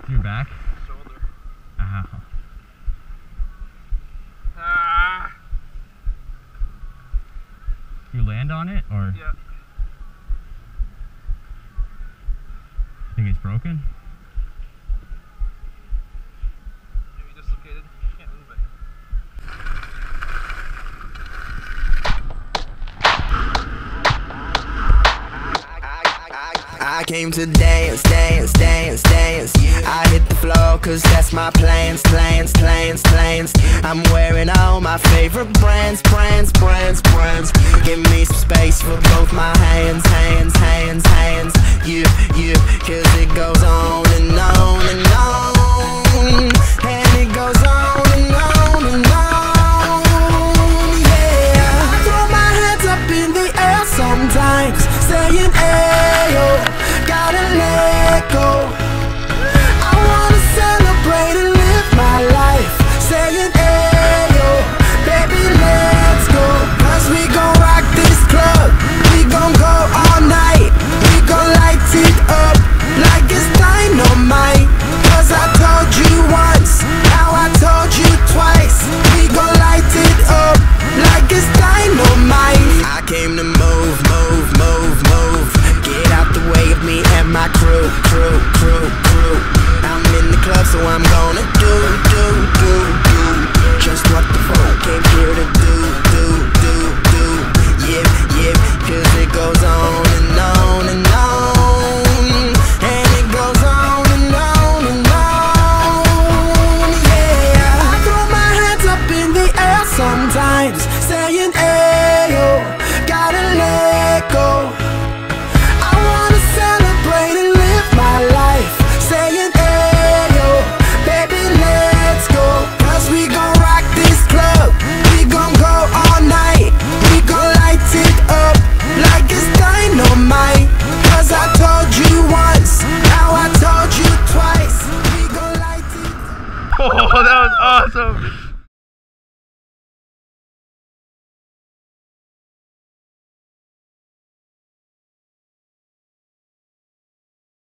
Your back? Shoulder. Ow. Ah! You land on it, or? Yeah. You think it's broken? Maybe dislocated. Can't move it. I came to dance, dance, dance, dance. I hit the floor cause that's my plans, plans, plans, plans. I'm wearing all my favorite brands, brands, brands, brands. Give me some space for both my hands, hands, hands, hands. You, cause it goes on and on and on. And it goes on and on and on. Yeah, I throw my hands up in the air sometimes, saying